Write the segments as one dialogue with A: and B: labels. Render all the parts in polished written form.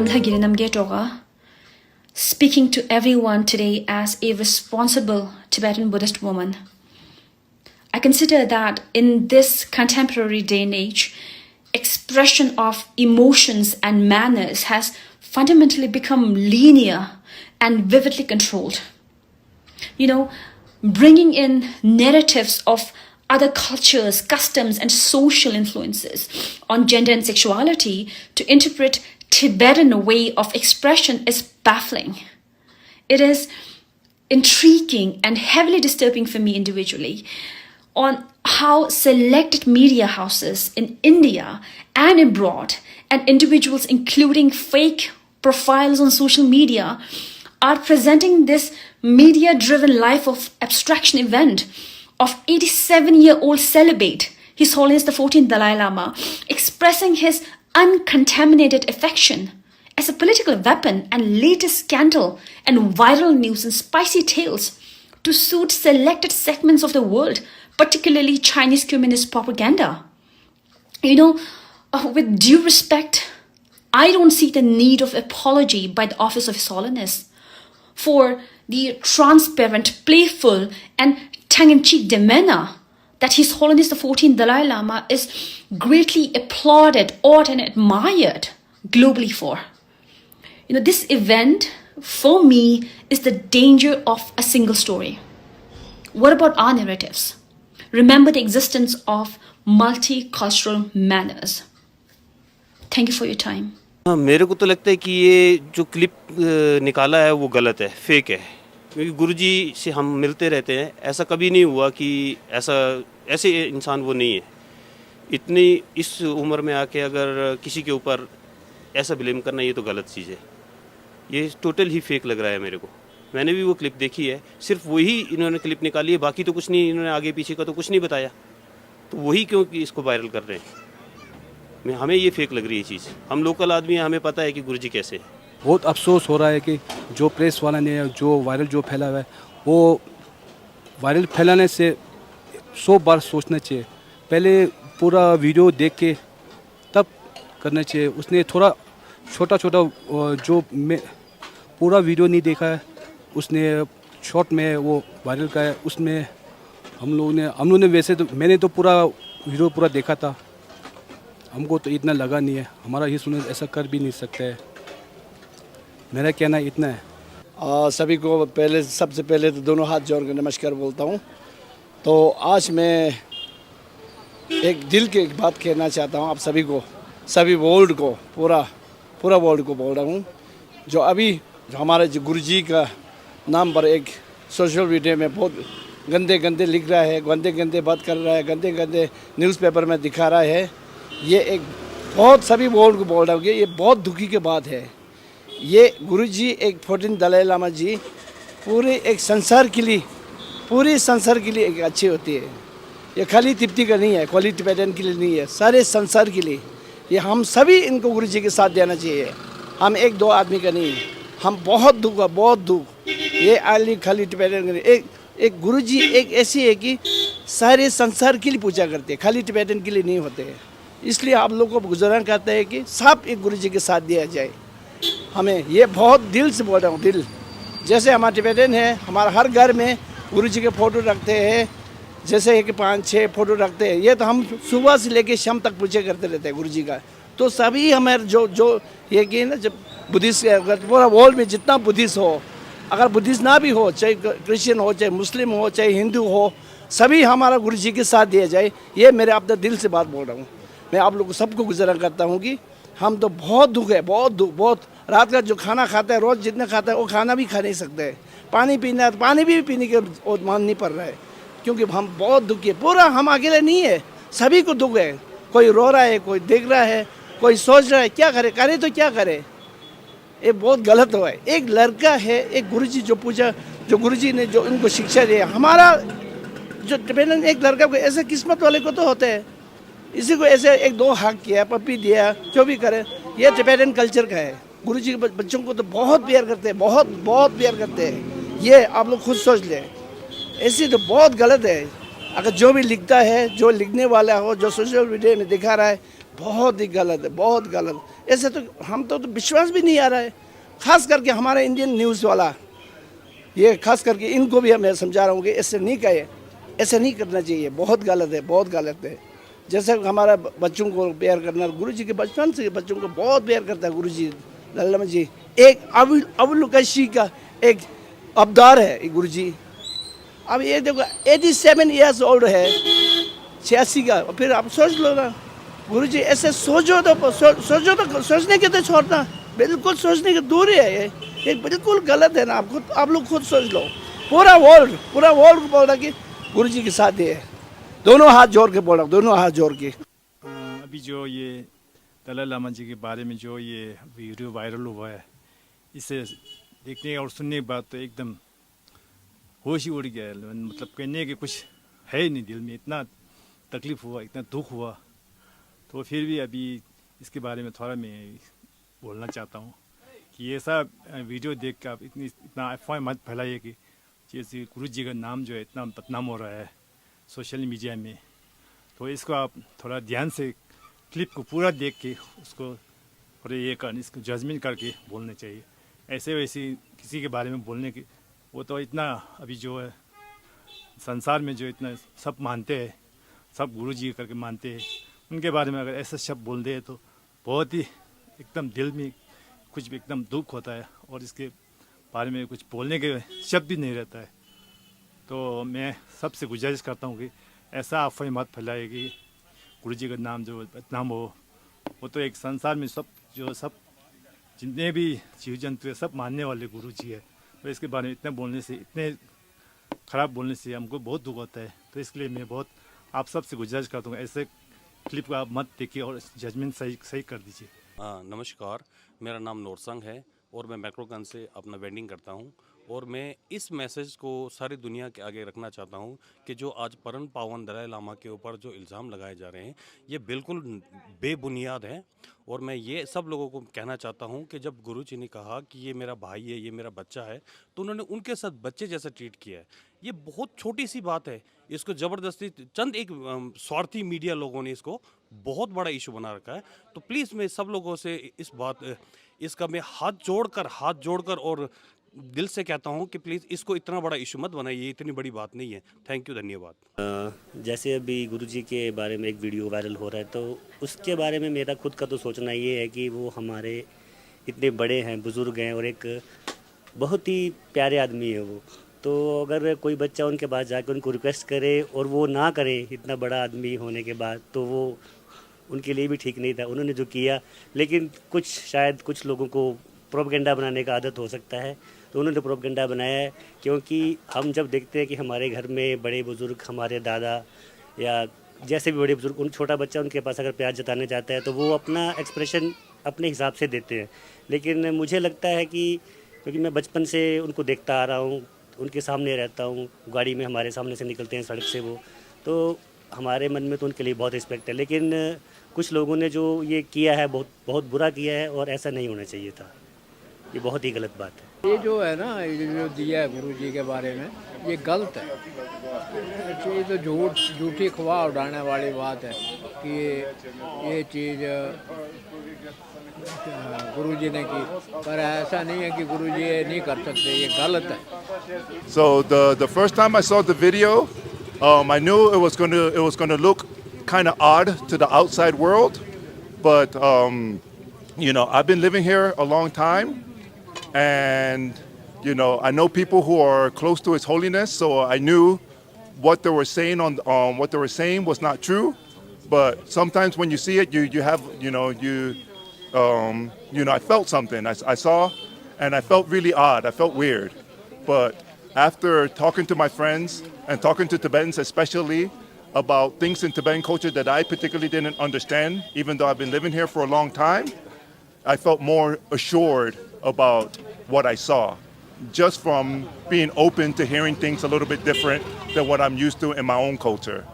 A: Andha Girinam Getoga, speaking to everyone today as a responsible Tibetan Buddhist woman. I consider that in this contemporary day and age, expression of emotions and manners has fundamentally become linear and vividly controlled. Bringing in narratives of other cultures, customs, and social influences on gender and sexuality to interpret Tibetan way of expression is baffling. It is intriguing and heavily disturbing for me individually on how selected media houses in India and abroad and individuals including fake profiles on social media are presenting this media-driven life of abstraction event of 87-year-old celibate, His Holiness the 14th Dalai Lama, expressing his uncontaminated affection as a political weapon and latest scandal and viral news and spicy tales to suit selected segments of the world, particularly Chinese communist propaganda. With due respect, I don't see the need of apology by the Office of His Holiness for the transparent, playful, and tongue-in-cheek demeanor that His Holiness the 14th Dalai Lama is greatly applauded, awed, and admired globally for. This event, for me, is the danger of a single story. What about our narratives? Remember the existence of multicultural manners. Thank you for your time.
B: मेरे को तो लगता है कि ये जो clip निकाला है वो गलत है, फेक है, क्योंकि गुरुजी से हम मिलते रहते हैं, ऐसा कभी नहीं हुआ कि ऐसे इंसान वो नहीं है। इतनी इस उम्र में आके अगर किसी के ऊपर ऐसा ब्लेम करना, ये तो गलत चीज़ है। ये टोटल ही फेक लग रहा है मेरे को। मैंने भी वो क्लिप देखी है, सिर्फ वही इन्होंने क्लिप निकाली है, बाकी तो कुछ नहीं, इन्होंने आगे पीछे का तो कुछ नहीं बताया, तो वही क्यों कि इसको वायरल कर रहे हैं। हमें ये फेक लग रही है चीज़। हम लोकल आदमी हैं, हमें पता है कि गुरुजी कैसे है।
C: बहुत अफसोस हो रहा है कि जो प्रेस वाला ने जो वायरल जो फैला हुआ है, वो वायरल फैलाने से 100 बार सोचना चाहिए। पहले पूरा वीडियो देख के तब करना चाहिए। उसने थोड़ा छोटा जो पूरा वीडियो नहीं देखा है, उसने शॉर्ट में वो वायरल का है। उसमें हम लोगों ने वैसे तो मैंने तो पूरा वीडियो पूरा देखा था, हमको तो इतना लगा नहीं है। हमारा ये सुने ऐसा कर भी नहीं सकता है। मेरा कहना इतना है।
D: सभी को सबसे पहले तो दोनों हाथ जोड़ कर नमस्कार बोलता हूँ। तो आज मैं एक दिल की एक बात कहना चाहता हूँ आप सभी को, सभी वर्ल्ड को, पूरा वर्ल्ड को बोल रहा हूँ। जो अभी हमारे जो गुरुजी का नाम पर एक सोशल मीडिया में बहुत गंदे लिख रहा है, गंदे बात कर रहा है, गंदे न्यूज़पेपर में दिखा रहा है, ये एक बहुत सभी वर्ल्ड को बोल रहा हूँ कि ये बहुत दुखी की बात है। ये गुरुजी एक 14 दलाई लामा जी पूरे एक संसार के लिए एक अच्छी होती है। ये खाली तिब्बती का नहीं है, क्वालिटी पैटर्न के लिए नहीं है, सारे संसार के लिए। ये हम सभी इनको गुरुजी के साथ देना चाहिए। हम एक दो आदमी का नहीं, हम बहुत दुख। ये आली खाली टिबेटन एक गुरुजी एक ऐसी है कि सारे संसार के लिए पूजा करते हैं, खाली टिबेटन के लिए नहीं होते हैं। इसलिए आप लोगों को गुजारण करता है कि सब एक गुरुजी के साथ दिया जाए। हमें ये बहुत दिल से बोल रहा हूँ, दिल। जैसे हमारा टिबेटन है, हमारा हर घर में गुरुजी के फ़ोटो रखते हैं, जैसे कि 5-6 फ़ोटो रखते हैं। ये तो हम सुबह से लेकर शाम तक पूजा करते रहते हैं गुरुजी का। तो सभी हमारे जो ये कि ना, जब बुद्धिस्ट पूरा वर्ल्ड में जितना बुद्धिस्ट हो, अगर बुद्धिस्ट ना भी हो, चाहे क्रिश्चियन हो, चाहे मुस्लिम हो, चाहे हिंदू हो, सभी हमारा गुरुजी के साथ दिया जाए। ये मेरे अपने दिल से बात बोल रहा हूँ। मैं आप लोगों को सबको गुजारा करता हूँ कि हम तो बहुत दुख है, बहुत। रात का जो खाना खाता है, रोज़ जितना खाता है वो खाना भी खा नहीं सकते है। पानी पीना है तो पानी भी पीने के मान नहीं पड़ रहा है, क्योंकि हम बहुत दुखी है। पूरा हम अकेले नहीं है, सभी को दुख है। कोई रो रहा है, कोई देख रहा है, कोई सोच रहा है क्या करे तो क्या करे। ये बहुत गलत हुआ है। एक लड़का है, एक गुरुजी जो गुरुजी ने जो इनको शिक्षा दी, हमारा जो टिबेटन एक लड़का को ऐसे किस्मत वाले को तो होते हैं, इसी को ऐसे 1-2 हक किया, पप्पी दिया, जो भी करे, ये टिबेटन कल्चर का है। गुरुजी के बच्चों को तो बहुत प्यार करते हैं, बहुत प्यार करते हैं। ये आप लोग खुद सोच लें। ऐसी तो बहुत गलत है। अगर जो भी लिखता है, जो लिखने वाला हो, जो सोशल मीडिया में दिखा रहा है, बहुत ही गलत है, बहुत गलत। ऐसे तो हम तो विश्वास भी नहीं आ रहा है। खास करके हमारा इंडियन न्यूज़ वाला, ये खास करके इनको भी मैं समझा रहा हूँ कि ऐसे नहीं कहे, ऐसे नहीं करना चाहिए, बहुत गलत है, बहुत गलत है। जैसे हमारा बच्चों को प्यार करना, गुरुजी के बचपन से बच्चों को बहुत प्यार करता है गुरुजी लल्लमा जी। एक अबुल कशी का एक अवतार है ये गुरुजी। अब ये देखो 87 ईयर्स ओल्ड है, 86 का। फिर आप सोच लो ना, गुरुजी ऐसे सोचो तो सोचने के तो छोड़ना, बिल्कुल सोचने के दूर ही है ये बिल्कुल गलत है ना। आप लोग खुद सोच लो। पूरा वर्ल्ड को बोल रहा कि गुरुजी के साथ ही है। दोनों हाथ जोड़ के बोल रहा, दोनों हाथ जोड़ के।
E: अभी जो ये दलाई लामा जी के बारे में जो ये वीडियो वायरल हुआ है, इसे देखने और सुनने के बाद तो एकदम होश ही उड़ गया है। मतलब कहने के कुछ है ही नहीं दिल में, इतना तकलीफ़ हुआ, इतना दुख हुआ। तो फिर भी अभी इसके बारे में थोड़ा मैं बोलना चाहता हूँ कि ऐसा वीडियो देख कर आप इतना अफवाह मत फैलाइए कि जैसे गुरु जी का नाम जो है इतना बदनाम हो रहा है सोशल मीडिया में। तो इसको आप थोड़ा ध्यान से क्लिप को पूरा देख के उसको थोड़ा ये कर, इसको जजमेंट करके बोलने चाहिए। ऐसे वैसे किसी के बारे में बोलने की वो तो इतना अभी जो है संसार में जो इतना सब मानते हैं, सब गुरु जी करके मानते हैं, उनके बारे में अगर ऐसा शब्द बोल दे तो बहुत ही एकदम दिल में कुछ भी एकदम दुख होता है और इसके बारे में कुछ बोलने के शब्द भी नहीं रहता है। तो मैं सबसे गुजारिश करता हूँ कि ऐसा अफवाह मत फैलाए कि गुरु जी का नाम जो बदनाम हो। वो तो एक संसार में सब जितने भी जीव जंतु है सब मानने वाले गुरु जी है। तो इसके बारे में इतने बोलने से, इतने ख़राब बोलने से हमको बहुत दुख होता है। तो इसके लिए मैं बहुत आप सबसे गुजारिश करता हूँ ऐसे क्लिप को आप मत देखिए और जजमेंट सही कर दीजिए।
B: नमस्कार, मेरा नाम नोरसंग है और मैं मैक्रोगन से अपना वेंडिंग करता हूं। और मैं इस मैसेज को सारी दुनिया के आगे रखना चाहता हूं कि जो आज परम पावन दलाई लामा के ऊपर जो इल्ज़ाम लगाए जा रहे हैं ये बिल्कुल बेबुनियाद हैं। और मैं ये सब लोगों को कहना चाहता हूं कि जब गुरुजी ने कहा कि ये मेरा भाई है, ये मेरा बच्चा है, तो उन्होंने उनके साथ बच्चे जैसा ट्रीट किया है। ये बहुत छोटी सी बात है, इसको ज़बरदस्ती चंद एक स्वार्थी मीडिया लोगों ने इसको बहुत बड़ा इशू बना रखा है। तो प्लीज़ मैं सब लोगों से इसका मैं हाथ जोड़कर और दिल से कहता हूं कि प्लीज़ इसको इतना बड़ा इशू मत बनाइए, इतनी बड़ी बात नहीं है। थैंक यू, धन्यवाद।
F: जैसे अभी गुरुजी के बारे में एक वीडियो वायरल हो रहा है, तो उसके बारे में मेरा खुद का तो सोचना ये है कि वो हमारे इतने बड़े हैं, बुज़ुर्ग हैं और एक बहुत ही प्यारे आदमी है वो। तो अगर कोई बच्चा उनके पास जाकर उनको रिक्वेस्ट करे और वो ना करे इतना बड़ा आदमी होने के बाद, तो वो उनके लिए भी ठीक नहीं था उन्होंने जो किया। लेकिन शायद कुछ लोगों को प्रोपेगेंडा बनाने का आदत हो सकता है, तो उन्होंने प्रोपेगेंडा बनाया है। क्योंकि हम जब देखते हैं कि हमारे घर में बड़े बुज़ुर्ग, हमारे दादा या जैसे भी बड़े बुज़ुर्ग, उन छोटा बच्चा उनके पास अगर प्यार जताने जाता है तो वो अपना एक्सप्रेशन अपने हिसाब से देते हैं। लेकिन मुझे लगता है कि क्योंकि मैं बचपन से उनको देखता आ रहा हूँ, उनके सामने रहता हूँ, गाड़ी में हमारे सामने से निकलते हैं सड़क से वो, तो हमारे मन में तो उनके लिए बहुत रिस्पेक्ट है। लेकिन कुछ लोगों ने जो ये किया है बहुत बुरा किया है और ऐसा नहीं होना चाहिए था। ये बहुत ही गलत बात है।
G: ये जो है ना, ये जो दिया है गुरु जी के बारे में, ये गलत है। ये तो झूठी अफवाह उड़ाने वाली बात है कि ये चीज़ गुरु जी ने की, पर ऐसा नहीं है कि गुरु जी ये नहीं कर सकते, ये गलत है।
H: So the first time I saw the video, I knew it was going to look kind of odd to the outside world, but I've been living here a long time, and I know people who are close to His Holiness, so I knew what they were saying what they were saying was not true. But sometimes when you see it, you have I felt something. I saw, and I felt really odd. I felt weird. But after talking to my friends and talking to Tibetans especially about things in Tibetan culture that I particularly didn't understand, even though I've been living here for a long time, I felt more assured about what I saw, just from being open to hearing things a little bit different than what I'm used to in my own culture.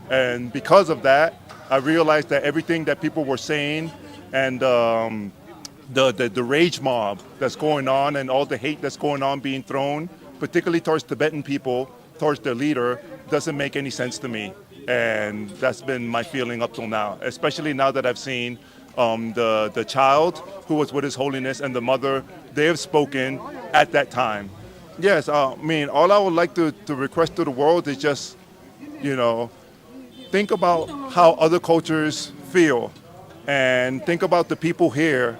H: And because of that, I realized that everything that people were saying and the rage mob that's going on and all the hate that's going on being thrown, particularly towards Tibetan people, towards their leader, doesn't make any sense to me. And that's been my feeling up till now, especially now that I've seen the child who was with His Holiness and the mother, they have spoken at that time. Yes, I mean, all I would like to request to the world is just, think about how other cultures feel and think about the people here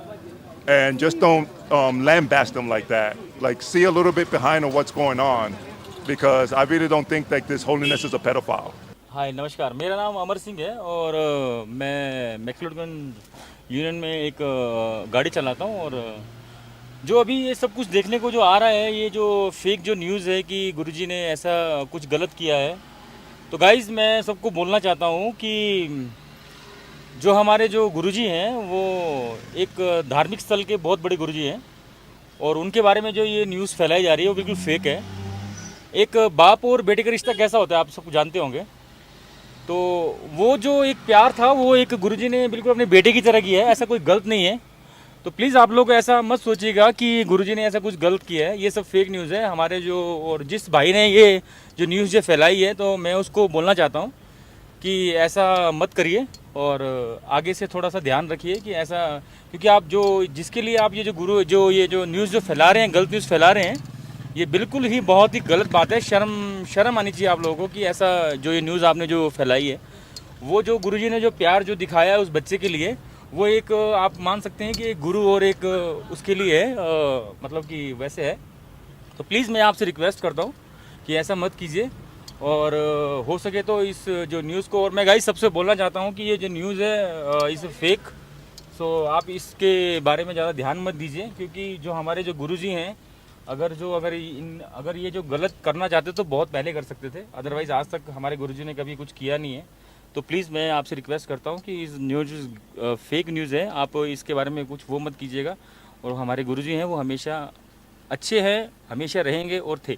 H: and just don't lambast them like that. Like, see a little bit behind of what's going on, because I really don't think that this Holiness is a pedophile.
I: हाय नमस्कार, मेरा नाम अमर सिंह है और मैं McLeodganj union में एक गाड़ी चलाता हूँ। और जो अभी ये सब कुछ देखने को जो आ रहा है, ये जो फेक जो न्यूज़ है कि गुरुजी ने ऐसा कुछ गलत किया है, तो गाइज़ मैं सबको बोलना चाहता हूँ कि जो हमारे जो गुरुजी हैं वो एक धार्मिक स्थल के बहुत बड़े गुरुजी हैं और उनके बारे में जो ये न्यूज़ फैलाई जा रही है वो बिल्कुल फेक है। एक बाप और बेटे का रिश्ता कैसा होता है आप सब जानते होंगे, तो वो जो एक प्यार था वो एक गुरुजी ने बिल्कुल अपने बेटे की तरह किया है, ऐसा कोई गलत नहीं है। तो प्लीज़ आप लोग ऐसा मत सोचिएगा कि गुरुजी ने ऐसा कुछ गलत किया है, ये सब फेक न्यूज़ है हमारे जो। और जिस भाई ने ये जो न्यूज़ जो फैलाई है, तो मैं उसको बोलना चाहता हूँ कि ऐसा मत करिए और आगे से थोड़ा सा ध्यान रखिए कि ऐसा, क्योंकि आप जो जिसके लिए आप ये जो ये जो न्यूज़ जो फैला रहे हैं, गलत न्यूज़ फैला रहे हैं, ये बिल्कुल ही बहुत ही गलत बात है। शर्म आनी चाहिए आप लोगों को कि ऐसा जो ये न्यूज़ आपने जो फैलाई है, वो जो गुरुजी ने जो प्यार जो दिखाया है उस बच्चे के लिए, वो एक आप मान सकते हैं कि एक गुरु और एक उसके लिए है, मतलब कि वैसे है। तो प्लीज़ मैं आपसे रिक्वेस्ट करता हूँ कि ऐसा मत कीजिए और हो सके तो इस जो न्यूज़ को, और मैं गाइस सबसे बोलना चाहता हूँ कि ये जो न्यूज़ है इस फेक, सो आप इसके बारे में ज़्यादा ध्यान मत दीजिए, क्योंकि जो हमारे जो गुरुजी हैं, अगर ये जो गलत करना चाहते तो बहुत पहले कर सकते थे, अदरवाइज़ आज तक हमारे गुरुजी ने कभी कुछ किया नहीं है। तो प्लीज़ मैं आपसे रिक्वेस्ट करता हूँ कि इस न्यूज़ फेक न्यूज़ है, आप इसके बारे में कुछ वो मत कीजिएगा। और हमारे गुरुजी हैं वो हमेशा अच्छे हैं, हमेशा रहेंगे और थे।